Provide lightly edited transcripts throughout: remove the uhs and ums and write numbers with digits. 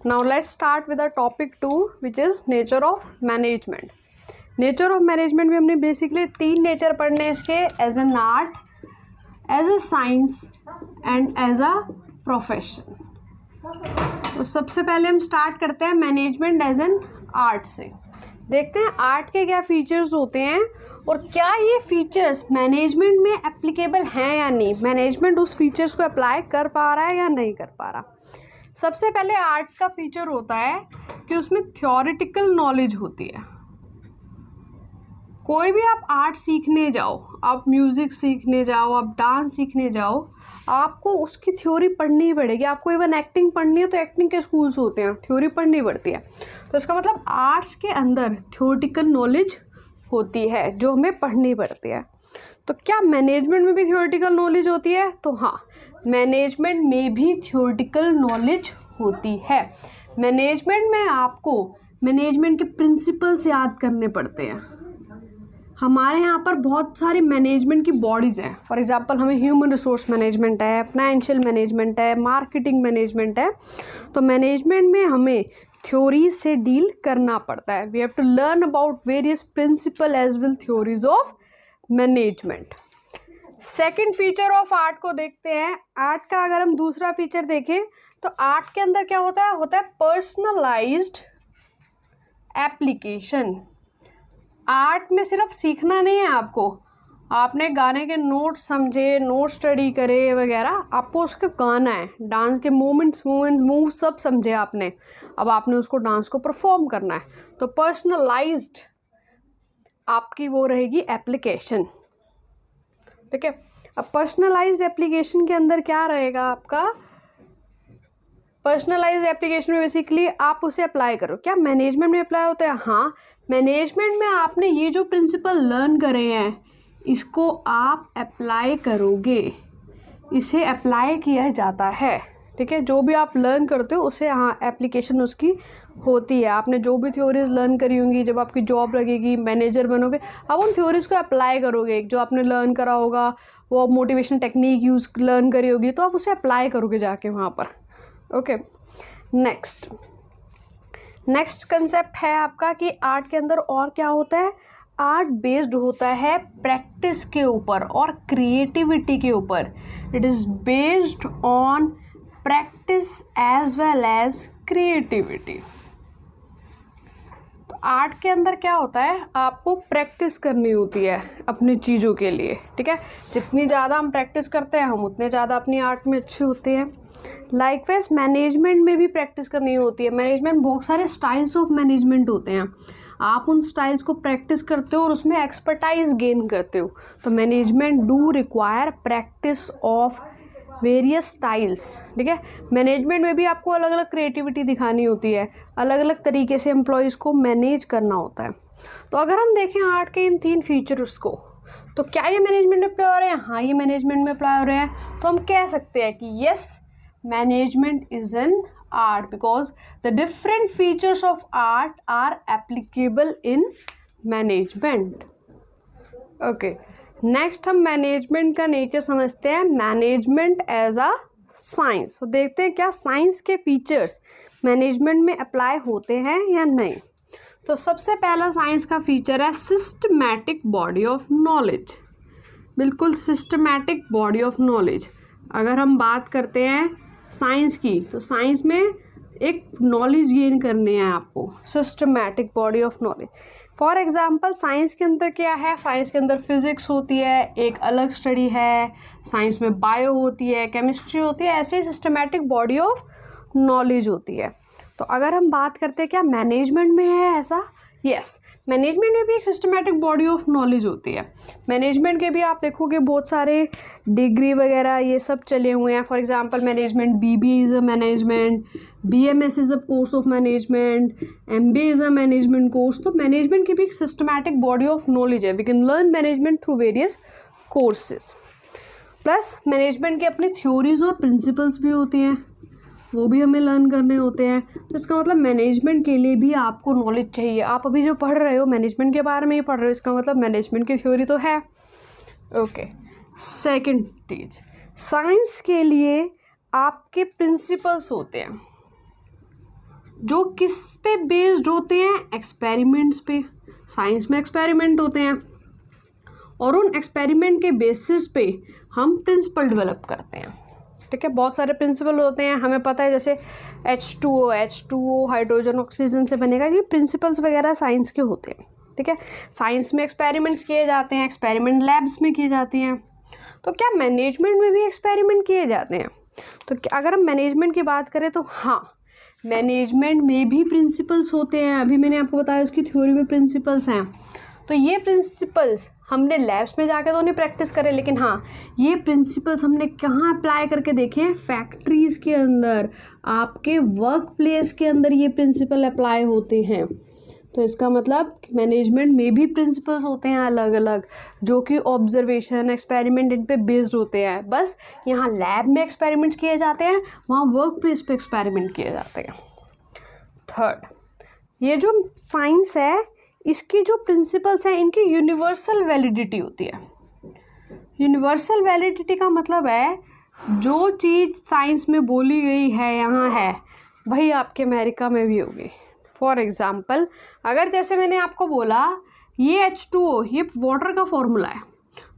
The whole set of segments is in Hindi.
Now let's start with the topic 2, which is nature of management. Nature of management में हमने बेसिकली 3 नेचर पढ़ने हैं इसके, as an art, as a science and as a profession. तो सबसे पहले हम स्टार्ट करते हैं मैनेजमेंट एज एन आर्ट से. देखते हैं आर्ट के क्या फीचर्स होते हैं और क्या ये फीचर्स मैनेजमेंट में एप्लीकेबल हैं या नहीं, मैनेजमेंट उस फीचर्स को अप्लाई कर पा रहा है या नहीं कर पा रहा. सबसे पहले आर्ट का फीचर होता है कि उसमें थ्योरेटिकल नॉलेज होती है. कोई भी आप आर्ट सीखने जाओ, आप म्यूज़िक सीखने जाओ, आप डांस सीखने जाओ, आपको उसकी थ्योरी पढ़नी पड़ेगी. आपको इवन एक्टिंग पढ़नी है तो एक्टिंग के स्कूल्स होते हैं, थ्योरी पढ़नी पड़ती है. तो इसका मतलब आर्ट्स के अंदर थ्योरेटिकल नॉलेज होती है जो हमें पढ़नी पड़ती है. तो क्या मैनेजमेंट में भी थ्योरेटिकल नॉलेज होती है? तो हाँ, मैनेजमेंट में भी थ्योरेटिकल नॉलेज होती है. मैनेजमेंट में आपको मैनेजमेंट के प्रिंसिपल्स याद करने पड़ते हैं. हमारे यहाँ पर बहुत सारी मैनेजमेंट की बॉडीज़ हैं. फॉर एग्जांपल हमें ह्यूमन रिसोर्स मैनेजमेंट है, फाइनेंशियल मैनेजमेंट है, मार्केटिंग मैनेजमेंट है. तो मैनेजमेंट में हमें थ्योरीज से डील करना पड़ता है. We have to learn about various principle as well theories of management. Second feature of art को देखते हैं. आर्ट का अगर हम दूसरा फीचर देखें तो आर्ट के अंदर क्या होता है पर्सनलाइज्ड एप्लीकेशन. आर्ट में सिर्फ सीखना नहीं है आपको, आपने गाने के नोट समझे, नोट स्टडी करे वगैरह, आपको उसका गाना है, डांस के मूव सब समझे आपने, अब आपने उसको डांस को परफॉर्म करना है. तो पर्सनलाइज्ड आपकी वो रहेगी एप्लीकेशन. ठीक है. अब पर्सनलाइज्ड एप्लीकेशन के अंदर क्या रहेगा आपका, पर्सनलाइज्ड एप्लीकेशन में बेसिकली आप उसे अप्लाई करो. क्या मैनेजमेंट में अप्लाई होता है? हाँ, मैनेजमेंट में आपने ये जो प्रिंसिपल लर्न करे हैं इसको आप अप्लाई करोगे, इसे अप्लाई किया जाता है. ठीक है. जो भी आप लर्न करते हो उसे हाँ एप्लीकेशन उसकी होती है. आपने जो भी थ्योरीज लर्न करी होंगी, जब आपकी जॉब लगेगी, मैनेजर बनोगे, आप उन थ्योरीज को अप्लाई करोगे. जो आपने लर्न करा होगा, वो मोटिवेशन टेक्निक यूज़ लर्न करी होगी, तो आप उसे अप्लाई करोगे जाके वहाँ पर. ओके. नेक्स्ट कंसेप्ट है आपका कि आर्ट के अंदर और क्या होता है. आर्ट बेस्ड होता है प्रैक्टिस के ऊपर और क्रिएटिविटी के ऊपर. It is based on practice as well as creativity. तो आर्ट के अंदर क्या होता है, आपको प्रैक्टिस करनी होती है अपनी चीज़ों के लिए. ठीक है. जितनी ज़्यादा हम प्रैक्टिस करते हैं हम उतने ज़्यादा अपनी आर्ट में अच्छे होते हैं. लाइकवाइज मैनेजमेंट में भी प्रैक्टिस करनी होती है. मैनेजमेंट बहुत सारे स्टाइल्स ऑफ मैनेजमेंट होते हैं. आप उन स्टाइल्स को प्रैक्टिस करते हो और उसमें एक्सपर्टाइज गेन करते हो. तो management do require practice of various styles. ठीक है. मैनेजमेंट में भी आपको अलग अलग क्रिएटिविटी दिखानी होती है, अलग अलग तरीके से एम्प्लॉयज़ को मैनेज करना होता है. तो अगर हम देखें आर्ट के इन 3 फीचर्स को, तो क्या ये मैनेजमेंट में अप्लाई हो रहे हैं? हाँ, ये मैनेजमेंट में अप्लाई हो रहे हैं. तो हम कह सकते हैं कि yes, management is an art because the different features of art are applicable in management. Okay, next हम मैनेजमेंट का नेचर समझते हैं, मैनेजमेंट एज अ साइंस. तो देखते हैं क्या साइंस के फीचर्स मैनेजमेंट में अप्लाई होते हैं या नहीं. तो सबसे पहला साइंस का फीचर है सिस्टमैटिक बॉडी ऑफ नॉलेज. बिल्कुल सिस्टमैटिक बॉडी ऑफ नॉलेज. अगर हम बात करते हैं साइंस की, तो साइंस में एक नॉलेज गेन करने हैं आपको, systematic body of knowledge. For example science के अंदर क्या है, साइंस के अंदर फिजिक्स होती है, एक अलग स्टडी है. साइंस में बायो होती है, केमिस्ट्री होती है, ऐसे ही सिस्टमैटिक बॉडी ऑफ नॉलेज होती है. तो अगर हम बात करते हैं क्या मैनेजमेंट में है ऐसा, यस, मैनेजमेंट में भी एक सिस्टमैटिक बॉडी ऑफ नॉलेज होती है. मैनेजमेंट के भी आप देखोगे बहुत सारे डिग्री वगैरह ये सब चले हुए हैं. For example management BBA is a management, BMS is a course of management, MBA is a management course. तो मैनेजमेंट की भी एक सिस्टमैटिक बॉडी ऑफ नॉलेज है. We can learn management through various courses. Plus management के अपने थ्योरीज और प्रिंसिपल्स भी होती हैं, वो भी हमें लर्न करने होते हैं. तो इसका मतलब मैनेजमेंट के लिए भी आपको नॉलेज चाहिए. आप अभी जो पढ़ रहे हो मैनेजमेंट के बारे में ही पढ़ रहे हो, इसका मतलब मैनेजमेंट की थ्योरी तो है. ओके. सेकंड चीज, साइंस के लिए आपके प्रिंसिपल्स होते हैं. जो किस पे बेस्ड होते हैं, एक्सपेरिमेंट्स पे। साइंस में एक्सपेरिमेंट होते हैं और उन एक्सपेरिमेंट के बेसिस पे हम प्रिंसिपल डेवलप करते हैं, ठीक है। बहुत सारे प्रिंसिपल होते हैं, हमें पता है, जैसे H2O हाइड्रोजन ऑक्सीजन से बनेगा। ये प्रिंसिपल्स वगैरह साइंस के होते हैं, ठीक है। साइंस में एक्सपेरिमेंट्स किए जाते हैं, एक्सपेरिमेंट लैब्स में किए जाती हैं। तो क्या मैनेजमेंट में भी एक्सपेरिमेंट किए जाते हैं? तो अगर हम मैनेजमेंट की बात करें तो हाँ, मैनेजमेंट में भी प्रिंसिपल्स होते हैं। अभी मैंने आपको बताया उसकी थ्योरी में प्रिंसिपल्स हैं। तो ये प्रिंसिपल्स हमने लैब्स में जाकर तो नहीं प्रैक्टिस करे, लेकिन हाँ, ये प्रिंसिपल्स हमने कहाँ अप्लाई करके देखे हैं? फैक्ट्रीज़ के अंदर, आपके वर्क प्लेस के अंदर ये प्रिंसिपल अप्लाई होते हैं। तो इसका मतलब मैनेजमेंट में भी प्रिंसिपल्स होते हैं अलग अलग, जो कि ऑब्जर्वेशन, एक्सपेरिमेंट इन पे बेस्ड होते हैं। बस यहाँ लैब में एक्सपेरिमेंट्स किए जाते हैं, वहाँ वर्क प्लेस पे एक्सपेरिमेंट किए जाते हैं। थर्ड, ये जो साइंस है, इसकी जो प्रिंसिपल्स हैं, इनकी यूनिवर्सल वैलिडिटी होती है। यूनिवर्सल वैलिडिटी का मतलब है जो चीज़ साइंस में बोली गई है यहाँ है, वही आपके अमेरिका में भी होगी। फॉर एग्ज़ाम्पल, अगर जैसे मैंने आपको बोला ये H2O, ये वाटर का फॉर्मूला है,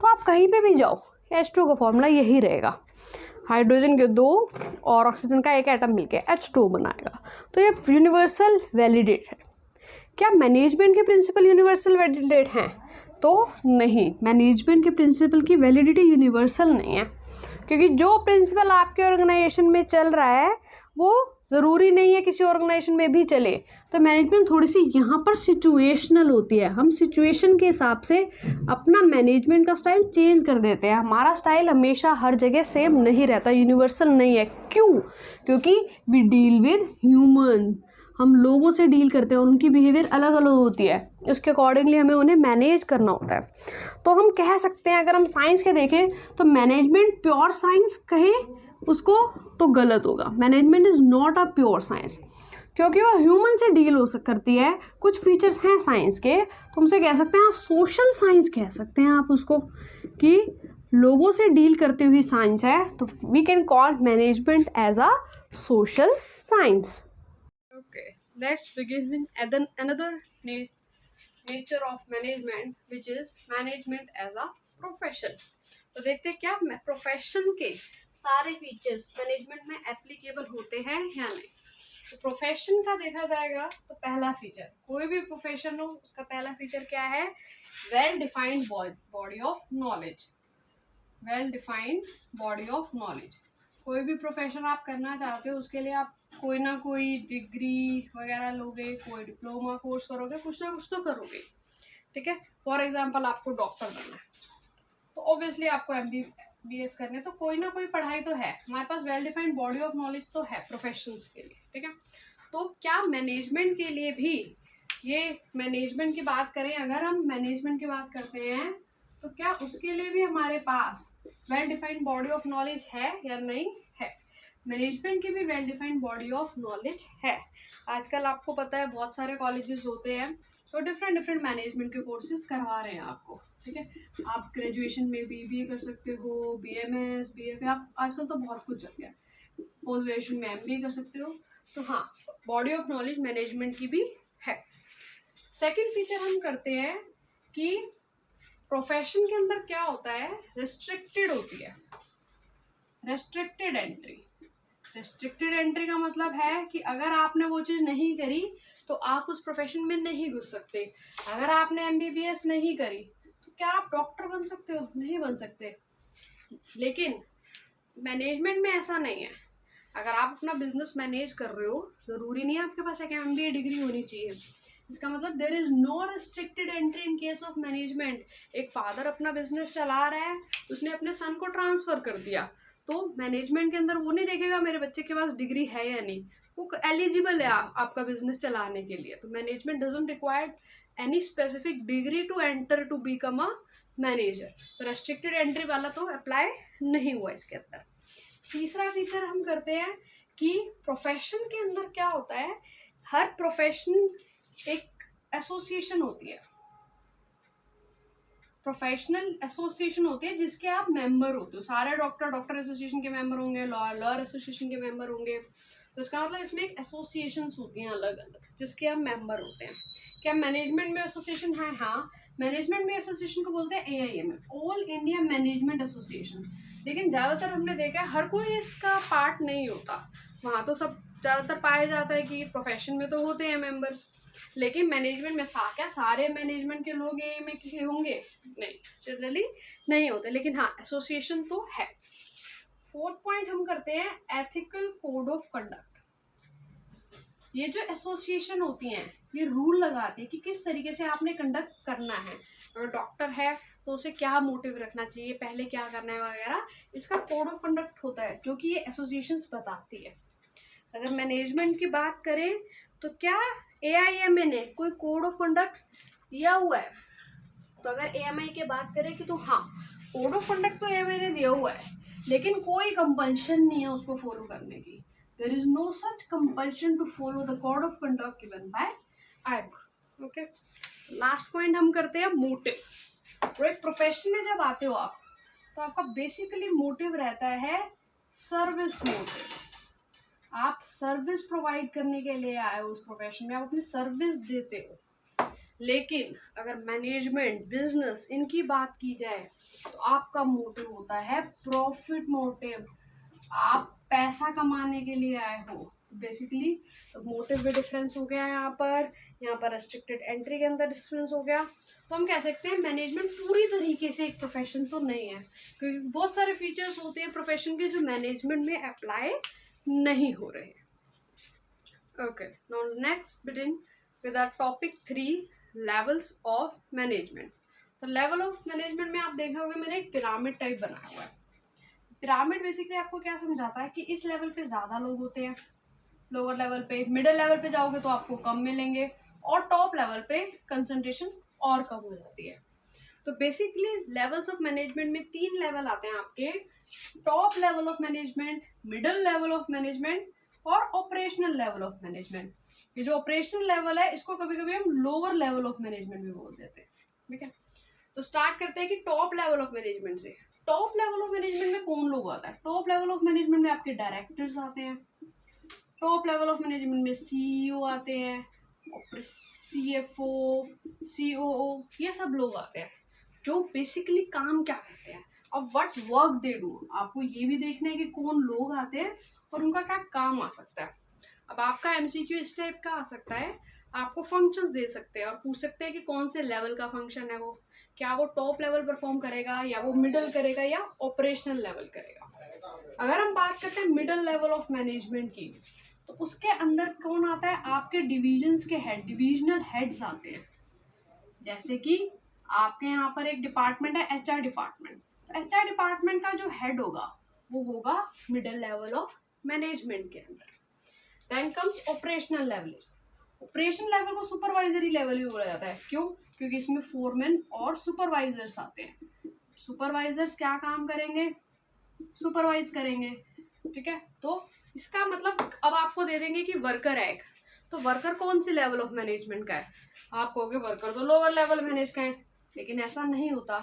तो आप कहीं पे भी जाओ, H2O का फॉर्मूला यही रहेगा। हाइड्रोजन के 2 और ऑक्सीजन का 1 एटम मिलके H2O बनाएगा। तो ये यूनिवर्सल वैलिडेट है। क्या मैनेजमेंट के प्रिंसिपल यूनिवर्सल वैलिडेट हैं? तो नहीं, मैनेजमेंट के प्रिंसिपल की वैलिडिटी यूनिवर्सल नहीं है, क्योंकि जो प्रिंसिपल आपके ऑर्गेनाइजेशन में चल रहा है वो ज़रूरी नहीं है किसी ऑर्गेनाइजेशन में भी चले। तो मैनेजमेंट थोड़ी सी यहाँ पर सिचुएशनल होती है। हम सिचुएशन के हिसाब से अपना मैनेजमेंट का स्टाइल चेंज कर देते हैं। हमारा स्टाइल हमेशा हर जगह सेम नहीं रहता, यूनिवर्सल नहीं है। क्यों? क्योंकि वी डील विद ह्यूमन, हम लोगों से डील करते हैं, उनकी बिहेवियर अलग अलग होती है, उसके अकॉर्डिंगली हमें उन्हें मैनेज करना होता है। तो हम कह सकते हैं, अगर हम साइंस के देखें तो मैनेजमेंट प्योर साइंस कहें उसको तो गलत होगा। Management is not a pure science, क्योंकि वो ह्यूमन से डील हो करती है। कुछ फीचर्स हैं साइंस के, तो हमसे कह सकते हैं सोशल साइंस कह सकते हैं आप उसको, कि लोगों से डील करती हुई साइंस है। तो we can call management as a social science. Okay, let's begin with another nature of management, which is management as a profession. तो देखते हैं क्या प्रोफेशन के सारे फीचर्स मैनेजमेंट में एप्लीकेबल होते हैं या नहीं। तो प्रोफेशन का देखा जाएगा तो पहला फीचर, कोई भी प्रोफेशन हो उसका पहला फीचर क्या है? Well defined body of knowledge. Well defined body of knowledge. कोई भी प्रोफेशन आप करना चाहते हो उसके लिए आप कोई ना कोई डिग्री वगैरह लोगे, कोई डिप्लोमा कोर्स करोगे, कुछ ना कुछ तो करोगे, ठीक है। फॉर एग्जांपल आपको डॉक्टर बनना है तो ऑब्वियसली आपको MBBS करने है, तो कोई ना कोई पढ़ाई तो है। हमारे पास well defined body of knowledge तो है प्रोफेशंस के लिए, ठीक है। तो क्या मैनेजमेंट के लिए भी, ये मैनेजमेंट की बात करें, अगर हम मैनेजमेंट की बात करते हैं तो क्या उसके लिए भी हमारे पास well defined body of knowledge है या नहीं है? मैनेजमेंट की भी well defined body of knowledge है। आजकल आपको पता है बहुत सारे कॉलेजेस होते हैं तो डिफरेंट मैनेजमेंट के कोर्सेज करवा रहे हैं आपको, ठीक है। आप ग्रेजुएशन में BBA कर सकते हो, BMS, BFA, आप आजकल तो बहुत कुछ चल गया। पोस्ट ग्रेजुएशन में MBA कर सकते हो। तो हाँ, बॉडी ऑफ नॉलेज मैनेजमेंट की भी है। सेकेंड फीचर हम करते हैं कि प्रोफेशन के अंदर क्या होता है, रिस्ट्रिक्टेड होती है, रेस्ट्रिक्टेड एंट्री। रेस्ट्रिक्टेड एंट्री का मतलब है कि अगर आपने वो चीज़ नहीं करी तो आप उस प्रोफेशन में नहीं घुस सकते। अगर आपने MBBS नहीं करी तो क्या आप डॉक्टर बन सकते हो? नहीं बन सकते। लेकिन मैनेजमेंट में ऐसा नहीं है। अगर आप अपना बिजनेस मैनेज कर रहे हो, ज़रूरी नहीं है आपके पास एक MBA डिग्री होनी चाहिए। इसका मतलब there is no restricted entry in case of management. एक फादर अपना बिजनेस चला रहा है, उसने अपने सन को ट्रांसफ़र कर दिया, तो मैनेजमेंट के अंदर वो नहीं देखेगा मेरे बच्चे के पास डिग्री है या नहीं, वो एलिजिबल है आपका बिजनेस चलाने के लिए। तो management doesn't require any specific degree to enter to become a manager. तो रेस्ट्रिक्टेड एंट्री वाला तो अप्लाई नहीं हुआ इसके अंदर। तीसरा फीचर हम करते हैं कि प्रोफेशन के अंदर क्या होता है, हर प्रोफेशन एक एसोसिएशन होती है, प्रोफेशनल एसोसिएशन होती है जिसके आप मेंबर होते हो। सारे डॉक्टर एसोसिएशन के मेंबर होंगे, लॉयर एसोसिएशन के मेंबर होंगे। तो इसका मतलब इसमें एक एसोसिएशंस होती हैं अलग अलग जिसके हम मेंबर होते हैं। क्या मैनेजमेंट में एसोसिएशन है? हाँ, मैनेजमेंट में एसोसिएशन को बोलते हैं AIM, all India management association. लेकिन ज़्यादातर हमने देखा है हर कोई इसका पार्ट नहीं होता। वहाँ तो सब ज़्यादातर पाया जाता है कि प्रोफेशन में तो होते हैं मेंबर्स, लेकिन मैनेजमेंट में क्या सारे मैनेजमेंट के लोग AIM के होंगे? नहीं, जनरली नहीं होते, लेकिन हाँ एसोसिएशन तो है। फोर्थ पॉइंट हम करते हैं एथिकल कोड ऑफ कंडक्ट। ये जो एसोसिएशन होती हैं ये रूल लगाती है कि किस तरीके से आपने कंडक्ट करना है। अगर डॉक्टर है तो उसे क्या मोटिव रखना चाहिए, पहले क्या करना है वगैरह, इसका कोड ऑफ कंडक्ट होता है जो कि ये एसोसिएशंस बताती है। अगर मैनेजमेंट की बात करें तो क्या AIMA ने कोई कोड ऑफ कंडक्ट दिया हुआ है? तो अगर AMI की बात करें कि तो हाँ, कोड ऑफ कंडक्ट तो AMI ने दिया हुआ है, लेकिन कोई कंपल्शन नहीं है उसको फॉलो करने की। There is no such compulsion to follow the code of conduct given by AIMA. Okay. Last point हम करते हैं मोटिव। तो एक प्रोफेशन में जब आते हो आप तो आपका बेसिकली मोटिव रहता है सर्विस मोटिव। आप सर्विस प्रोवाइड करने के लिए आए हो उस प्रोफेशन में, आप अपनी सर्विस देते हो। लेकिन अगर मैनेजमेंट, बिजनेस इनकी बात की जाए तो आपका मोटिव होता है प्रॉफिट मोटिव। आप पैसा कमाने के लिए आए हो बेसिकली। तो मोटिव में डिफरेंस हो गया यहाँ पर रेस्ट्रिक्टेड एंट्री के अंदर डिफरेंस हो गया। तो हम कह सकते हैं मैनेजमेंट पूरी तरीके से एक प्रोफेशन तो नहीं है, क्योंकि बहुत सारे फीचर्स होते हैं प्रोफेशन के जो मैनेजमेंट में अप्लाई नहीं हो रहे हैं। Okay, now next begin with our topic 3 levels of management. तो लेवल ऑफ मैनेजमेंट में आप देख रहे होंगे मैंने एक पिरामिड टाइप बनाया हुआ है। पिरामिड बेसिकली आपको क्या समझाता है कि इस लेवल पे ज़्यादा लोग होते हैं, लोअर लेवल पे, मिडिल लेवल पे जाओगे तो आपको कम मिलेंगे, और टॉप लेवल पे कंसंट्रेशन और कम हो जाती है। तो बेसिकली लेवल्स ऑफ मैनेजमेंट में 3 लेवल आते हैं आपके, top level of management, middle level of management और ऑपरेशनल लेवल ऑफ मैनेजमेंट। ये जो ऑपरेशनल लेवल है इसको कभी कभी हम लोअर लेवल ऑफ मैनेजमेंट भी बोल देते हैं। ठीक है, तो स्टार्ट करते हैं कि टॉप लेवल ऑफ मैनेजमेंट से। टॉप लेवल ऑफ मैनेजमेंट में कौन लोग आता है? टॉप लेवल ऑफ मैनेजमेंट में आपके डायरेक्टर्स आते हैं, टॉप लेवल ऑफ मैनेजमेंट में CEO आते हैं, और CFO, COO, ये सब लोग आते हैं जो बेसिकली काम क्या करते हैं और व्हाट वर्क दे डू। आपको ये भी देखना है कि कौन लोग आते हैं और उनका क्या काम आ सकता है। अब आपका MCQ इस टाइप का आ सकता है, आपको फंक्शंस दे सकते हैं और पूछ सकते हैं कि कौन से लेवल का फंक्शन है वो, क्या वो टॉप लेवल परफॉर्म करेगा या वो मिडिल करेगा या ऑपरेशनल लेवल करेगा। अगर हम बात करते हैं मिडिल लेवल ऑफ मैनेजमेंट की तो उसके अंदर कौन आता है? आपके डिविजन्स के हेड, डिविजनल हेड्स आते हैं। जैसे कि आपके यहाँ पर एक डिपार्टमेंट है HR डिपार्टमेंट, तो HR डिपार्टमेंट का जो हेड होगा वो होगा मिडिल लेवल ऑफ मैनेजमेंट के अंदर। Then comes operational level. Operational level को सुपरवाइजरी लेवल भी बोला जाता है। क्यों? क्योंकि इसमें फोरमैन और सुपरवाइजर्स आते हैं। सुपरवाइजर्स क्या काम करेंगे? सुपरवाइज करेंगे। ठीक है, तो इसका मतलब अब आपको दे देंगे कि वर्कर है एक, तो वर्कर कौन से लेवल ऑफ मैनेजमेंट का है? आप कहोगे वर्कर तो लोअर लेवल मैनेज का है, लेकिन ऐसा नहीं होता।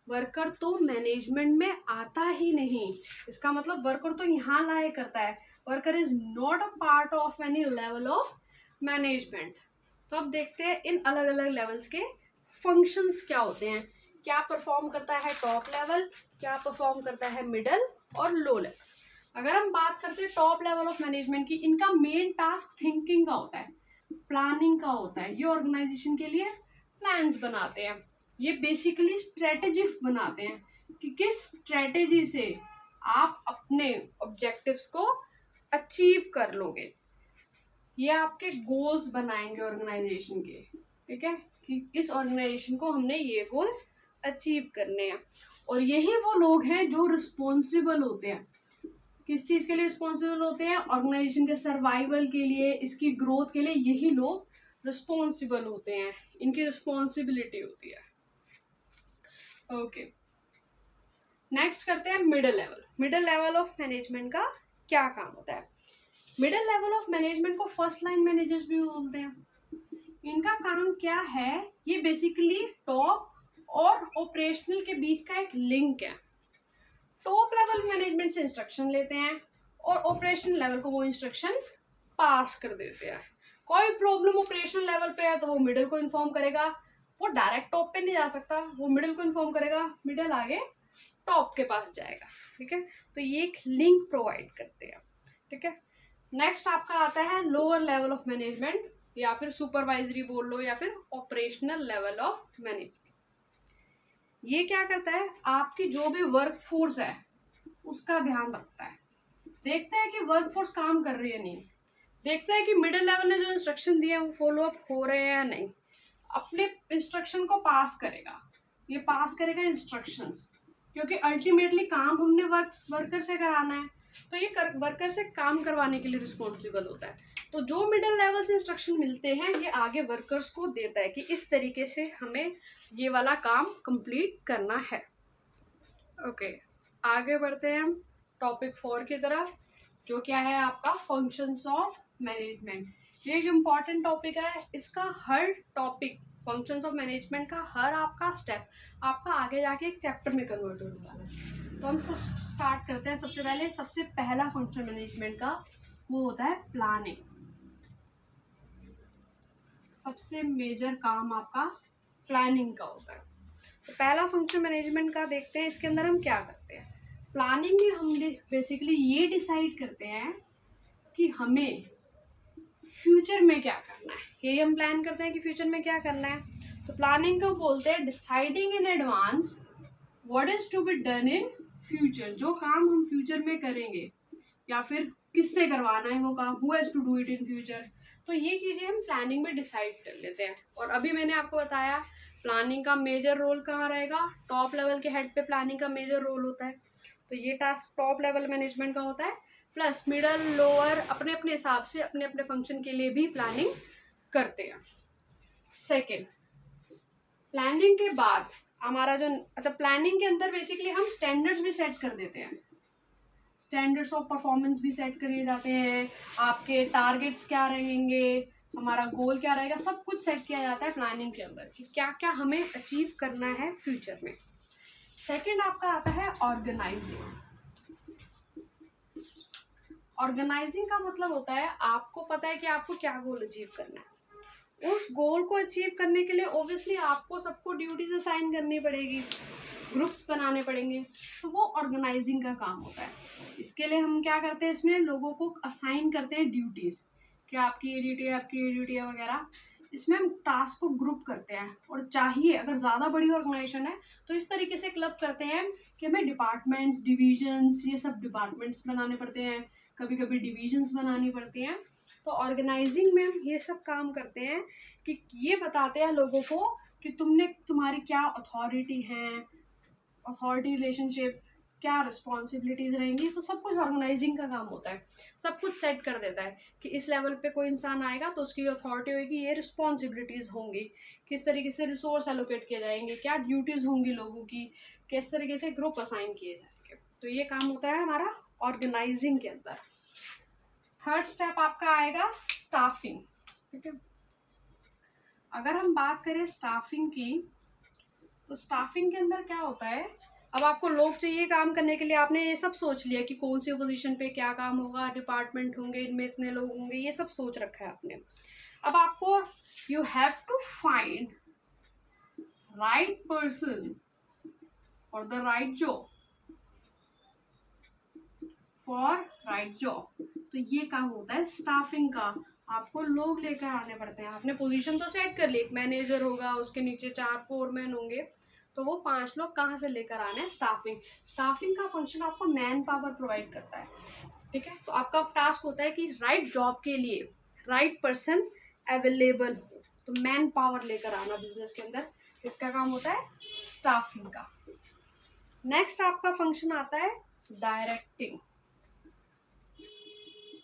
वर्कर तो मैनेजमेंट में आता ही नहीं। इसका मतलब वर्कर तो यहाँ लाया करता है। Worker is not a part of any level of management. तो अब देखते हैं इन अलग अलग लेवल्स के फंक्शंस क्या होते हैं, क्या परफॉर्म करता है टॉप लेवल, क्या परफॉर्म करता है मिडल और लो लेवल। अगर हम बात करते हैं टॉप लेवल ऑफ मैनेजमेंट की, इनका मेन टास्क थिंकिंग का होता है, प्लानिंग का होता है। ये ऑर्गेनाइजेशन के लिए प्लान्स बनाते हैं, ये बेसिकली स्ट्रेटेजी बनाते हैं कि किस स्ट्रेटेजी से आप अपने ऑब्जेक्टिव्स को अचीव कर लोगे। ये आपके गोल्स बनाएंगे ऑर्गेनाइजेशन के। ठीक है, कि इस ऑर्गेनाइजेशन को हमने ये गोल्स अचीव करने हैं। और यही वो लोग हैं जो रिस्पॉन्सिबल होते हैं। किस चीज़ के लिए रिस्पॉन्सिबल होते हैं? ऑर्गेनाइजेशन के सर्वाइवल के लिए, इसकी ग्रोथ के लिए यही लोग रिस्पॉन्सिबल होते हैं, इनकी रिस्पॉन्सिबिलिटी होती है। ओके, नेक्स्ट करते हैं middle level. Middle level of management का क्या काम होता है? मिडिल लेवल ऑफ मैनेजमेंट को फर्स्ट लाइन मैनेजर्स भी बोलते हैं। इनका काम क्या है? ये बेसिकली टॉप और ऑपरेशनल के बीच का एक लिंक है। टॉप लेवल मैनेजमेंट से इंस्ट्रक्शन लेते हैं और ऑपरेशनल लेवल को वो इंस्ट्रक्शन पास कर देते हैं। कोई प्रॉब्लम ऑपरेशनल लेवल पे है तो वो मिडिल को इन्फॉर्म करेगा, वो डायरेक्ट टॉप पे नहीं जा सकता, वो मिडिल को इन्फॉर्म करेगा, मिडिल आगे टॉप के पास जाएगा। ठीक है, तो ये एक लिंक प्रोवाइड करते हैं। ठीक है, नेक्स्ट आपका आता है लोअर लेवल ऑफ मैनेजमेंट, या फिर सुपरवाइजरी बोल लो, या फिर ऑपरेशनल लेवल ऑफ मैनेजमेंट। ये क्या करता है, आपकी जो भी वर्क फोर्स है उसका ध्यान रखता है, देखता है कि वर्क फोर्स काम कर रही है नहीं, देखता है कि मिडिल लेवल ने जो इंस्ट्रक्शन दिए हैं वो फॉलो अप हो रहे हैं या नहीं, अपने इंस्ट्रक्शन को पास करेगा। ये पास करेगा इंस्ट्रक्शंस, क्योंकि अल्टीमेटली काम हमने वर्कर से कराना है, तो ये वर्कर से काम करवाने के लिए रिस्पॉन्सिबल होता है। तो जो मिडिल लेवल से इंस्ट्रक्शन मिलते हैं ये आगे वर्कर्स को देता है कि इस तरीके से हमें ये वाला काम कंप्लीट करना है। ओके, आगे बढ़ते हैं हम टॉपिक 4 की तरफ, जो क्या है आपका फंक्शंस ऑफ मैनेजमेंट। ये एक इम्पॉर्टेंट टॉपिक है, इसका हर टॉपिक फंक्शंस ऑफ मैनेजमेंट का हर आपका स्टेप आपका आगे जाके एक चैप्टर में कन्वर्ट होने वाला है। तो हम सब स्टार्ट करते हैं। सबसे पहले सबसे पहला फंक्शन मैनेजमेंट का वो होता है प्लानिंग। सबसे मेजर काम आपका प्लानिंग का होता है। तो पहला फंक्शन मैनेजमेंट का देखते हैं, इसके अंदर हम क्या करते हैं। प्लानिंग में हम बेसिकली ये डिसाइड करते हैं कि हमें फ्यूचर में क्या करना है, यही हम प्लान करते हैं कि फ्यूचर में क्या करना है। तो प्लानिंग को बोलते हैं deciding in advance what is to be done in future. जो काम हम फ्यूचर में करेंगे या फिर किससे करवाना है वो काम, who has to do it in future. तो ये चीज़ें हम प्लानिंग में डिसाइड कर लेते हैं। और अभी मैंने आपको बताया प्लानिंग का मेजर रोल कहाँ रहेगा, टॉप लेवल के हेड पे प्लानिंग का मेजर रोल होता है। तो ये टास्क टॉप लेवल मैनेजमेंट का होता है, प्लस मिडल लोअर अपने अपने हिसाब से अपने अपने फंक्शन के लिए भी प्लानिंग करते हैं। सेकेंड, प्लानिंग के बाद हमारा जो प्लानिंग के अंदर बेसिकली हम स्टैंडर्ड्स भी सेट कर देते हैं, स्टैंडर्ड्स ऑफ परफॉर्मेंस भी सेट किए जाते हैं, आपके टारगेट्स क्या रहेंगे, हमारा गोल क्या रहेगा, सब कुछ सेट किया जाता है प्लानिंग के अंदर कि क्या क्या हमें अचीव करना है फ्यूचर में। सेकेंड आपका आता है ऑर्गेनाइजिंग। ऑर्गेनाइजिंग का मतलब होता है आपको पता है कि आपको क्या गोल अचीव करना है, उस गोल को अचीव करने के लिए ऑब्वियसली आपको सबको ड्यूटीज असाइन करनी पड़ेगी, ग्रुप्स बनाने पड़ेंगे, तो वो ऑर्गेनाइजिंग का काम होता है। इसके लिए हम क्या करते हैं, इसमें लोगों को असाइन करते हैं ड्यूटीज़ कि आपकी ये ड्यूटी है, आपकी ये ड्यूटी है वगैरह। इसमें हम टास्क को ग्रुप करते हैं, और चाहिए अगर ज़्यादा बड़ी ऑर्गेनाइजेशन है तो इस तरीके से क्लब करते हैं कि हमें डिपार्टमेंट्स, डिविजन्स, ये सब डिपार्टमेंट्स बनाने पड़ते हैं, कभी कभी डिविजन्स बनानी पड़ती हैं। तो ऑर्गेनाइजिंग में हम ये सब काम करते हैं कि ये बताते हैं लोगों को कि तुम्हारी क्या अथॉरिटी है, अथॉरिटी रिलेशनशिप, क्या रिस्पॉन्सिबिलिटीज रहेंगी। तो सब कुछ ऑर्गेनाइजिंग का काम होता है, सब कुछ सेट कर देता है कि इस लेवल पे कोई इंसान आएगा तो उसकी अथॉरिटी होगी, ये रिस्पॉन्सिबिलिटीज होंगी, किस तरीके से रिसोर्स एलोकेट किए जाएंगे, क्या ड्यूटीज होंगी लोगों की, किस तरीके से ग्रुप असाइन किए जाएंगे। तो ये काम होता है हमारा ऑर्गेनाइजिंग के अंदर। थर्ड स्टेप आपका आएगा स्टाफिंग। ठीक है, अगर हम बात करें स्टाफिंग की, तो स्टाफिंग के अंदर क्या होता है, अब आपको लोग चाहिए काम करने के लिए, आपने ये सब सोच लिया कि कौन सी पोजीशन पे क्या काम होगा, डिपार्टमेंट होंगे, इनमें इतने लोग होंगे, ये सब सोच रखा है आपने। अब आपको you have to find right person और the right job for right job. तो ये काम होता है स्टाफिंग का, आपको लोग लेकर आने पड़ते हैं। आपने पोजीशन तो सेट कर ली, एक मैनेजर होगा, उसके नीचे 4 फोरमैन होंगे, तो वो 5 लोग कहाँ से लेकर आने हैं, स्टाफिंग। स्टाफिंग का फंक्शन आपको मैन पावर प्रोवाइड करता है। ठीक है, तो आपका टास्क होता है कि राइट जॉब के लिए राइट पर्सन अवेलेबल हो, तो मैन पावर लेकर आना बिजनेस के अंदर, इसका काम होता है स्टाफिंग का। नेक्स्ट आपका फंक्शन आता है डायरेक्टिंग,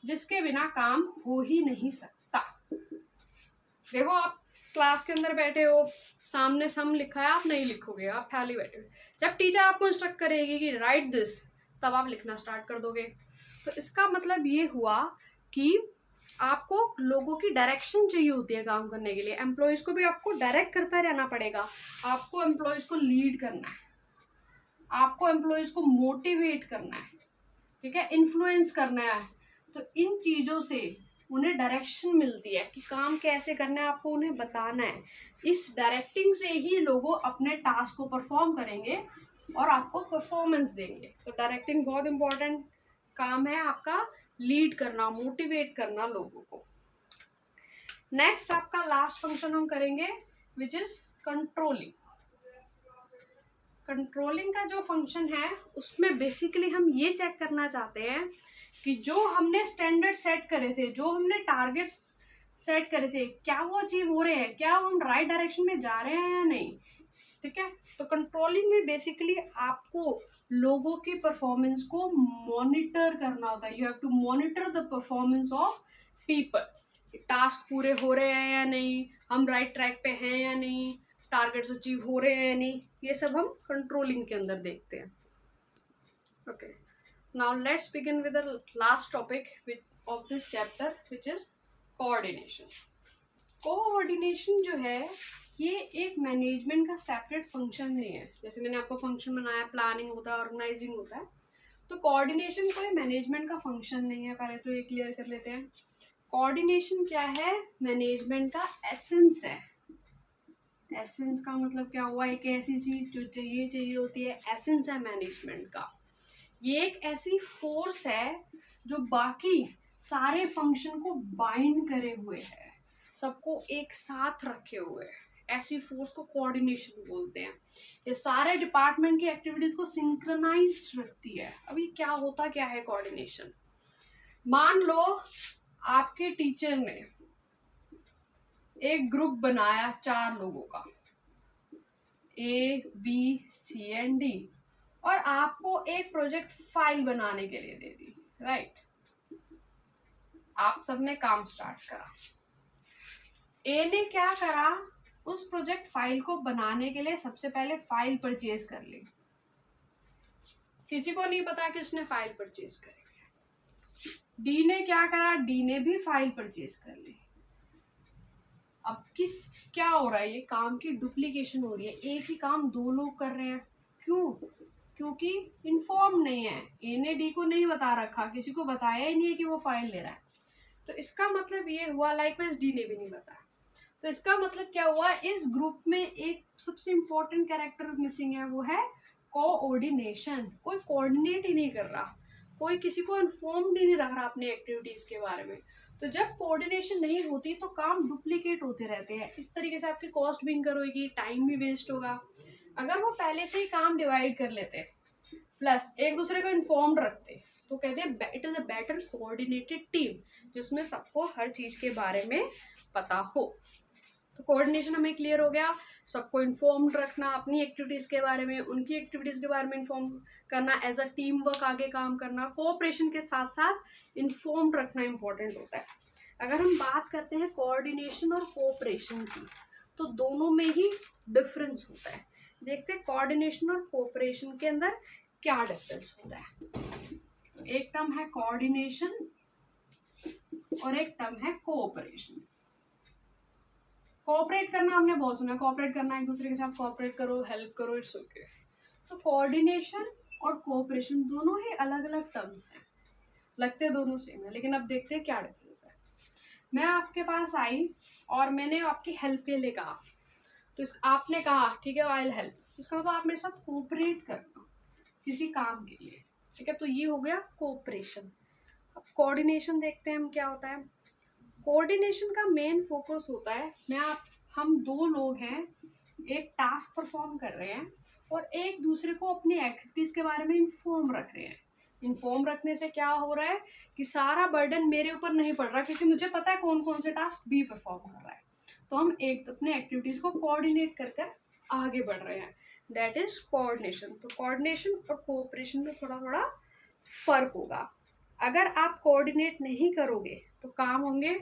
जिसके बिना काम हो ही नहीं सकता। देखो आप क्लास के अंदर बैठे हो, सामने सम लिखा है, आप नहीं लिखोगे, आप खाली बैठे हो। जब टीचर आपको इंस्ट्रक्ट करेगी कि राइट दिस, तब आप लिखना स्टार्ट कर दोगे। तो इसका मतलब ये हुआ कि आपको लोगों की डायरेक्शन चाहिए होती है काम करने के लिए। एम्प्लॉयज़ को भी आपको डायरेक्ट करता रहना पड़ेगा, आपको एम्प्लॉयज़ को लीड करना है, आपको एम्प्लॉयज़ को मोटिवेट करना है, ठीक है, इन्फ्लुएंस करना है। तो इन चीज़ों से उन्हें डायरेक्शन मिलती है कि काम कैसे करना है, आपको उन्हें बताना है। इस डायरेक्टिंग से ही लोग अपने टास्क को परफॉर्म करेंगे और आपको परफॉर्मेंस देंगे। तो डायरेक्टिंग बहुत इंपॉर्टेंट काम है आपका, लीड करना, मोटिवेट करना लोगों को। नेक्स्ट आपका लास्ट फंक्शन हम करेंगे विच इज कंट्रोलिंग। कंट्रोलिंग का जो फंक्शन है उसमें बेसिकली हम ये चेक करना चाहते हैं कि जो हमने स्टैंडर्ड सेट करे थे, जो हमने टारगेट्स सेट करे थे, क्या वो अचीव हो रहे हैं, क्या हम राइट डायरेक्शन में जा रहे हैं या नहीं। ठीक है, तो कंट्रोलिंग में बेसिकली आपको लोगों की परफॉर्मेंस को मॉनिटर करना होता है। You have to monitor the performance of people, task पूरे हो रहे हैं या नहीं, हम राइट ट्रैक पे हैं या नहीं, टारगेट्स अचीव हो रहे हैं या नहीं, ये सब हम कंट्रोलिंग के अंदर देखते हैं। Okay, now let's begin with the last topic of this chapter which is coordination. Coordination जो है ये एक मैनेजमेंट का सेपरेट फंक्शन नहीं है। जैसे मैंने आपको फंक्शन बनाया, प्लानिंग होता है, ऑर्गेनाइजिंग होता है, तो कोऑर्डिनेशन कोई मैनेजमेंट का फंक्शन नहीं है। पहले तो ये क्लियर कर लेते हैं। कोऑर्डिनेशन क्या है, मैनेजमेंट का एसेंस है। एसेंस का मतलब क्या हुआ, एक ऐसी चीज जो चाहिए होती है, एसेंस है मैनेजमेंट का। ये एक ऐसी फोर्स है जो बाकी सारे फंक्शन को बाइंड करे हुए है, सबको एक साथ रखे हुए है। ऐसी फोर्स को कोऑर्डिनेशन बोलते हैं। ये सारे डिपार्टमेंट की एक्टिविटीज को सिंक्रोनाइज्ड रखती है। अभी क्या होता क्या है कोऑर्डिनेशन, मान लो आपके टीचर ने एक ग्रुप बनाया 4 लोगों का, ABCD, और आपको एक प्रोजेक्ट फाइल बनाने के लिए दे दी, राइट। आप सबने काम स्टार्ट करा। ए ने क्या करा, उस प्रोजेक्ट फाइल को बनाने के लिए सबसे पहले फाइल परचेज कर ली। किसी को नहीं पता कि उसने फाइल परचेज करी। डी ने क्या करा, डी ने भी फाइल परचेज कर ली। अब क्या हो रहा है, ये काम की डुप्लीकेशन हो रही है। एक ही काम 2 लोग कर रहे हैं, क्यों? क्योंकि इन्फॉर्म नहीं है, ए ने डी को नहीं बता रखा, किसी को बताया ही नहीं है कि वो फाइल ले रहा है। तो इसका मतलब ये हुआ, लाइकवाइज डी ने भी नहीं बताया। तो इसका मतलब क्या हुआ, इस ग्रुप में एक सबसे इंपॉर्टेंट कैरेक्टर मिसिंग है, वो है कोऑर्डिनेशन। कोई कोऑर्डिनेट ही नहीं कर रहा, कोई किसी को इन्फॉर्म्ड ही नहीं रख रहा अपने एक्टिविटीज के बारे में। तो जब कोऑर्डिनेशन नहीं होती तो काम डुप्लीकेट होते रहते हैं। इस तरीके से आपकी कॉस्ट भी इंकर होगी, टाइम भी वेस्ट होगा। अगर वो पहले से ही काम डिवाइड कर लेते प्लस एक दूसरे को इन्फॉर्म्ड रखते, तो कहते हैं it is a better coordinated team, जिसमें सबको हर चीज के बारे में पता हो। तो कोऑर्डिनेशन हमें क्लियर हो गया, सबको इन्फॉर्म्ड रखना अपनी एक्टिविटीज के बारे में, उनकी एक्टिविटीज के बारे में इन्फॉर्म करना, एज अ टीम वर्क आगे काम करना, कोऑपरेशन के साथ साथ इन्फॉर्म्ड रखना इंपॉर्टेंट होता है। अगर हम बात करते हैं कोऑर्डिनेशन और कोऑपरेशन की, तो दोनों में ही डिफरेंस होता है। देखते हैं कोऑर्डिनेशन और कोऑपरेशन के अंदर क्या डिफरेंस होता है। एक टर्म है कोऑर्डिनेशन और एक टर्म है कोऑपरेशन। कोऑपरेट करना हमने बहुत सुना, कोऑपरेट करना, एक दूसरे के साथ कोऑपरेट करो, हेल्प करो, इट्स ओके। तो कोऑर्डिनेशन और कोऑपरेशन दोनों ही अलग अलग टर्म्स हैं, लगते दोनों सेम है, लेकिन अब देखते हैं क्या डिफरेंस है। मैं आपके पास आई और मैंने आपकी हेल्प के लिए कहा, तो आपने कहा ठीक है आई विल हेल्प, इसका मतलब आप मेरे साथ कोऑपरेट करना किसी काम के लिए, ठीक है। तो ये हो गया कोऑपरेशन। अब कोऑर्डिनेशन देखते हैं हम क्या होता है। कोऑर्डिनेशन का मेन फोकस होता है, हम 2 लोग हैं, एक टास्क परफॉर्म कर रहे हैं और एक दूसरे को अपनी एक्टिविटीज के बारे में इन्फॉर्म रख रहे हैं। इन्फॉर्म रखने से क्या हो रहा है कि सारा बर्डन मेरे ऊपर नहीं पड़ रहा, क्योंकि मुझे पता है कौन कौन से टास्क भी परफॉर्म कर रहा है। तो हम अपने एक्टिविटीज को कोऑर्डिनेट कर आगे बढ़ रहे हैं, दैट इज कोऑर्डिनेशन। तो कोऑर्डिनेशन और कोऑपरेशन में थोड़ा थोड़ा फर्क होगा। अगर आप कोऑर्डिनेट नहीं करोगे तो काम होंगे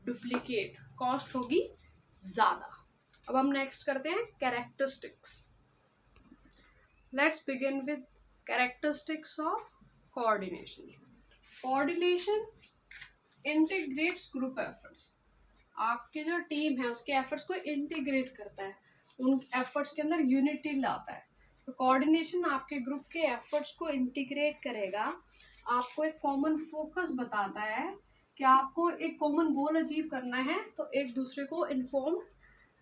डुप्लीकेट, कॉस्ट होगी ज़्यादा। अब हम नेक्स्ट करते हैं characteristics. Let's begin with characteristics of coordination. Coordination integrates group efforts. आपकी जो टीम है उसके एफर्ट्स को इंटीग्रेट करता है, उन एफर्ट्स के अंदर यूनिटी लाता है। तो कोऑर्डिनेशन आपके ग्रुप के एफर्ट्स को इंटीग्रेट करेगा, आपको एक कॉमन फोकस बताता है कि आपको एक कॉमन गोल अचीव करना है तो एक दूसरे को इन्फॉर्म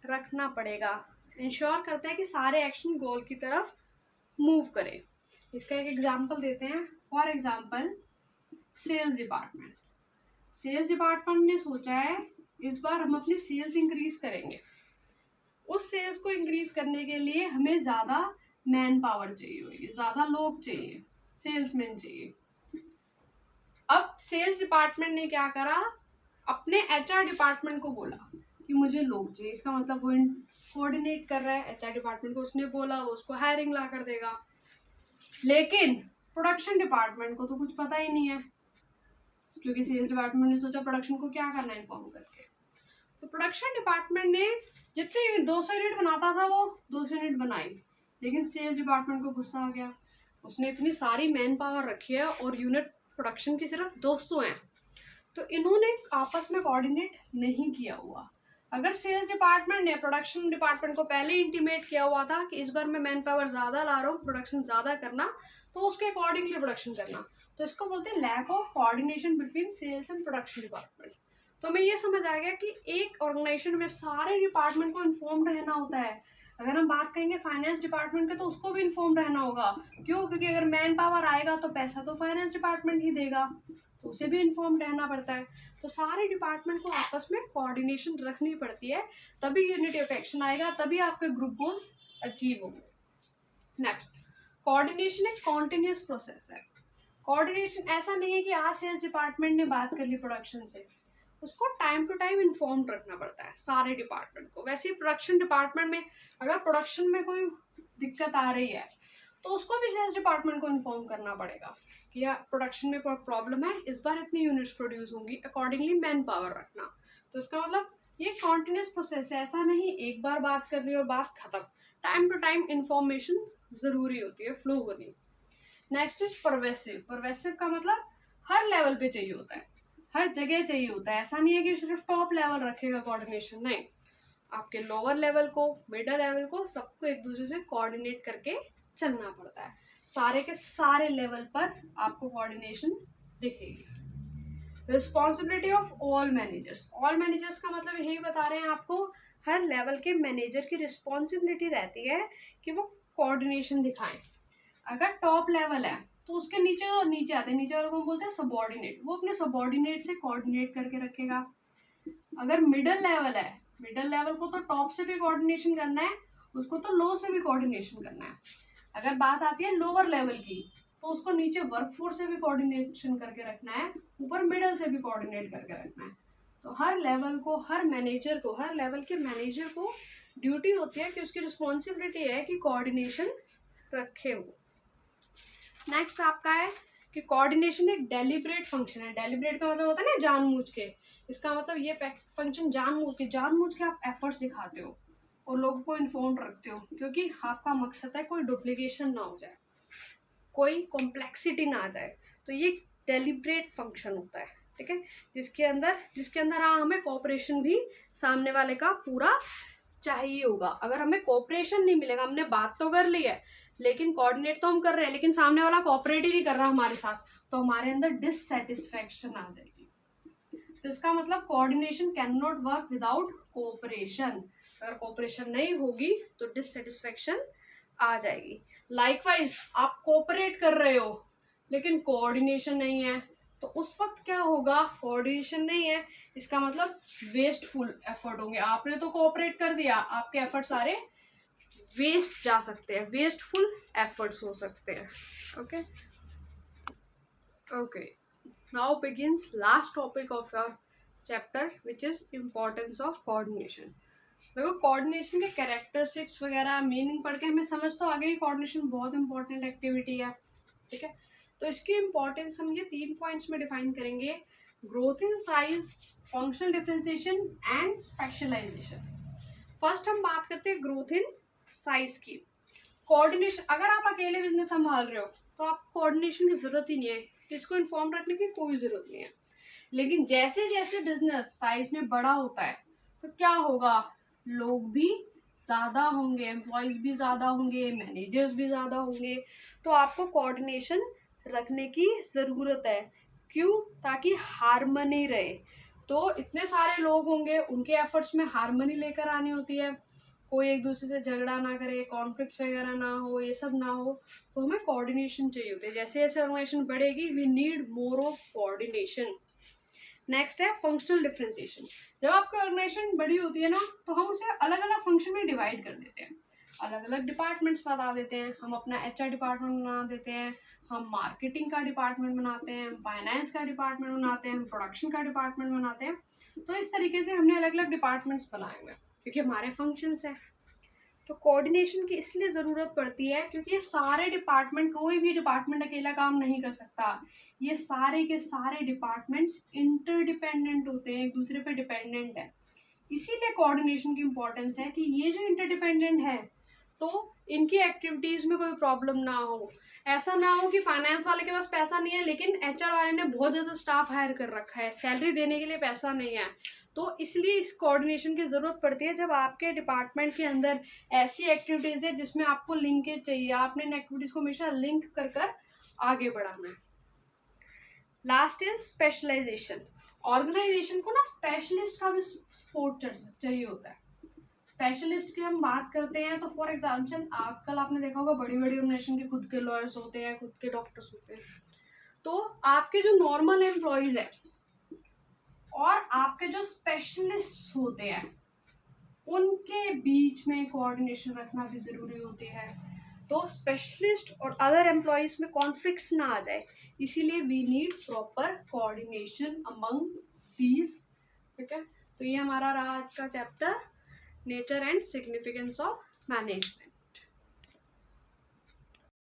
रखना पड़ेगा। इंश्योर करता है कि सारे एक्शन गोल की तरफ मूव करें। इसका एक एग्जांपल देते हैं। For example sales department. Sales department ने सोचा है इस बार हम अपनी सेल्स इंक्रीज करेंगे। उस सेल्स को इंक्रीज करने के लिए हमें ज़्यादा मैन पावर चाहिए होगी, ज़्यादा लोग चाहिए, सेल्समैन चाहिए। अब सेल्स डिपार्टमेंट ने क्या करा, अपने एचआर डिपार्टमेंट को बोला कि मुझे लोग चाहिए। इसका मतलब वो कोऑर्डिनेट कर रहा है, एचआर डिपार्टमेंट को उसने बोला, वो उसको हायरिंग ला कर देगा। लेकिन प्रोडक्शन डिपार्टमेंट को तो कुछ पता ही नहीं है, क्योंकि सेल्स डिपार्टमेंट ने सोचा प्रोडक्शन को क्या करना है इन्फॉर्म करके। तो प्रोडक्शन डिपार्टमेंट ने जितनी 200 यूनिट बनाता था वो 200 यूनिट बनाई, लेकिन सेल्स डिपार्टमेंट को गुस्सा आ गया। उसने इतनी सारी मैन पावर रखी है और यूनिट प्रोडक्शन की सिर्फ 200 हैं, तो इन्होंने आपस में कोऑर्डिनेट नहीं किया हुआ। अगर सेल्स डिपार्टमेंट ने प्रोडक्शन डिपार्टमेंट को पहले इंटीमेट किया हुआ था कि इस बार मैं मैन पावर ज़्यादा ला रहा हूँ, प्रोडक्शन ज़्यादा करना, तो उसके अकॉर्डिंगली प्रोडक्शन करना, तो इसको बोलते हैं lack of coordination between sales and production department. तो हमें ये समझ आ गया कि एक ऑर्गेनाइजेशन में सारे डिपार्टमेंट को इन्फॉर्म रहना होता है। अगर हम बात करेंगे फाइनेंस डिपार्टमेंट के, तो उसको भी इन्फॉर्म रहना होगा। क्यों? क्योंकि अगर मैन पावर आएगा तो पैसा तो फाइनेंस डिपार्टमेंट ही देगा, तो उसे भी इन्फॉर्म रहना पड़ता है। तो सारे डिपार्टमेंट को आपस में कोऑर्डिनेशन रखनी पड़ती है, तभी यूनिटी ऑफ एक्शन आएगा, तभी आपके ग्रुप गोल्स अचीव होंगे। नेक्स्ट, कोऑर्डिनेशन एक कॉन्टिन्यूस प्रोसेस है। कोऑर्डिनेशन ऐसा नहीं है कि आज सेल्स डिपार्टमेंट ने बात कर ली प्रोडक्शन से, उसको टाइम टू टाइम इन्फॉर्म रखना पड़ता है सारे डिपार्टमेंट को। वैसे ही प्रोडक्शन डिपार्टमेंट में अगर प्रोडक्शन में कोई दिक्कत आ रही है तो उसको भी सेल्स डिपार्टमेंट को इन्फॉर्म करना पड़ेगा कि यार प्रोडक्शन में प्रॉब्लम है, इस बार इतनी यूनिट्स प्रोड्यूस होंगी, अकॉर्डिंगली मैन पावर रखना। तो इसका मतलब ये कॉन्टिन्यूस प्रोसेस है, ऐसा नहीं एक बार बात कर ली और बात खत्म। टाइम टू टाइम इंफॉर्मेशन ज़रूरी होती है, फ्लो होनी। Next is pervasive. परवेसिव का मतलब हर लेवल पे चाहिए होता है, हर जगह चाहिए होता है। ऐसा नहीं है कि सिर्फ टॉप लेवल रखेगा कोऑर्डिनेशन, नहीं, आपके लोअर लेवल को, मिडिल लेवल को, सबको एक दूसरे से कोऑर्डिनेट करके चलना पड़ता है। सारे के सारे लेवल पर आपको कोऑर्डिनेशन दिखेगी। Responsibility of all managers. All managers का मतलब यही बता रहे हैं आपको, हर लेवल के मैनेजर की रिस्पॉन्सिबिलिटी रहती है कि वो कोऑर्डिनेशन दिखाएं। अगर टॉप लेवल है तो उसके नीचे और नीचे आते हैं, नीचे वालों को बोलते हैं सबॉर्डिनेट, वो अपने सबॉर्डिनेट से कोऑर्डिनेट करके रखेगा। अगर मिडिल लेवल है, मिडिल लेवल को तो टॉप से भी कोऑर्डिनेशन करना है, उसको तो लो से भी कोऑर्डिनेशन करना है। अगर बात आती है लोअर लेवल की, तो उसको नीचे वर्कफोर्स से भी कोऑर्डिनेशन करके रखना है, ऊपर मिडिल से भी कोऑर्डिनेट करके रखना है। तो हर लेवल को, हर मैनेजर को, हर लेवल के मैनेजर को ड्यूटी होती है कि उसकी रिस्पॉन्सिबिलिटी है कि कोऑर्डिनेशन रखे वो। नेक्स्ट आपका है कि कोऑर्डिनेशन एक डेलिब्रेट फंक्शन है। डेलिब्रेट का मतलब होता है ना जानबूझ के, इसका मतलब ये फंक्शन जानबूझ के आप एफर्ट्स दिखाते हो और लोगों को इन्फॉर्म रखते हो, क्योंकि आपका मकसद है कोई डुप्लीकेशन ना हो जाए, कोई कॉम्प्लेक्सिटी ना आ जाए। तो ये डेलिब्रेट फंक्शन होता है, ठीक है, जिसके अंदर हमें कोऑपरेशन भी सामने वाले का पूरा चाहिए होगा। अगर हमें कोऑपरेशन नहीं मिलेगा, हमने बात तो कर ली है लेकिन कोऑर्डिनेट तो हम कर रहे हैं, लेकिन सामने वाला कोऑपरेट ही नहीं कर रहा हमारे साथ, तो हमारे अंदर डिससेटिस्फैक्शन आ जाएगी। तो इसका मतलब coordination can not work without cooperation. अगर कोऑपरेशन नहीं होगी तो डिससेटिस्फैक्शन आ जाएगी। लाइकवाइज आप कोऑपरेट कर रहे हो लेकिन कोऑर्डिनेशन नहीं है, तो उस वक्त क्या होगा? कोऑर्डिनेशन नहीं है, इसका मतलब वेस्टफुल एफर्ट होंगे। आपने तो कोऑपरेट कर दिया, आपके एफर्ट सारे वेस्ट जा सकते हैं, वेस्टफुल एफर्ट्स हो सकते हैं। Okay okay, now begins last topic of your chapter which is importance of coordination. देखो कोऑर्डिनेशन के कैरेक्टरिस्टिक्स वगैरह मीनिंग पढ़ के हमें समझ तो आ गई, कोऑर्डिनेशन बहुत इंपॉर्टेंट एक्टिविटी है, ठीक है। तो इसकी इंपॉर्टेंस हम ये 3 पॉइंट्स में डिफाइन करेंगे: growth in size, functional differentiation and specialisation. First हम बात करते हैं ग्रोथ इन साइज की। कोऑर्डिनेशन, अगर आप अकेले बिजनेस संभाल रहे हो तो आप कोऑर्डिनेशन की जरूरत ही नहीं है, किसको इन्फॉर्म रखने की कोई जरूरत नहीं है। लेकिन जैसे जैसे बिजनेस साइज में बड़ा होता है तो क्या होगा? लोग भी ज़्यादा होंगे, एम्प्लॉयज़ भी ज़्यादा होंगे, मैनेजर्स भी ज़्यादा होंगे, तो आपको कोऑर्डिनेशन रखने की ज़रूरत है। क्यों? ताकि हार्मनी रहे। तो इतने सारे लोग होंगे, उनके एफर्ट्स में हार्मनी लेकर आनी होती है, कोई एक दूसरे से झगड़ा ना करे, कॉन्फ्लिक्ट्स वगैरह ना हो, ये सब ना हो। तो हमें कोऑर्डिनेशन चाहिए होती है। जैसे जैसे ऑर्गेनाइजेशन बढ़ेगी, we need more of coordination. Next है फंक्शनल डिफरेंशिएशन। जब आपकी ऑर्गेनाइजेशन बड़ी होती है ना, तो हम उसे अलग अलग फंक्शन में डिवाइड कर देते हैं, अलग अलग डिपार्टमेंट्स बता देते हैं। हम अपना HR डिपार्टमेंट बना देते हैं, हम मार्केटिंग का डिपार्टमेंट बनाते हैं, हम फाइनेंस का डिपार्टमेंट बनाते हैं, हम प्रोडक्शन का डिपार्टमेंट बनाते हैं। तो इस तरीके से हमने अलग अलग डिपार्टमेंट्स बनाए हुए हैं क्योंकि हमारे फंक्शंस हैं। तो कोऑर्डिनेशन की इसलिए ज़रूरत पड़ती है क्योंकि ये सारे डिपार्टमेंट, कोई भी डिपार्टमेंट अकेला काम नहीं कर सकता। ये सारे के सारे डिपार्टमेंट्स इंटरडिपेंडेंट होते हैं, एक दूसरे पे डिपेंडेंट है। इसीलिए कोऑर्डिनेशन की इम्पोर्टेंस है कि ये जो इंटरडिपेंडेंट है तो इनकी एक्टिविटीज़ में कोई प्रॉब्लम ना हो। ऐसा ना हो कि फाइनेंस वाले के पास पैसा नहीं है लेकिन HR वाले ने बहुत ज़्यादा स्टाफ हायर कर रखा है, सैलरी देने के लिए पैसा नहीं है। तो इसलिए इस कोऑर्डिनेशन की ज़रूरत पड़ती है जब आपके डिपार्टमेंट के अंदर ऐसी एक्टिविटीज़ है जिसमें आपको लिंकेज चाहिए, आपने इन एक्टिविटीज़ को हमेशा लिंक कर कर आगे बढ़ाना है। Last is specialisation. ऑर्गेनाइजेशन को ना स्पेशलिस्ट का भी सपोर्ट चाहिए होता है। स्पेशलिस्ट की हम बात करते हैं तो फॉर एग्जाम्पल आजकल आपने देखा होगा बड़ी बड़ी ऑर्गेनाइजेशन के खुद के लॉयर्स होते हैं, खुद के डॉक्टर्स होते हैं। तो आपके जो नॉर्मल एम्प्लॉयज़ है और आपके जो स्पेशलिस्ट होते हैं उनके बीच में कोऑर्डिनेशन रखना भी ज़रूरी होती है। तो स्पेशलिस्ट और अदर एम्प्लॉयज़ में कॉन्फ्लिक्ट्स ना आ जाए, इसीलिए we need proper coordination among these. ठीक है, तो ये हमारा रहा आज का chapter, nature and significance of management.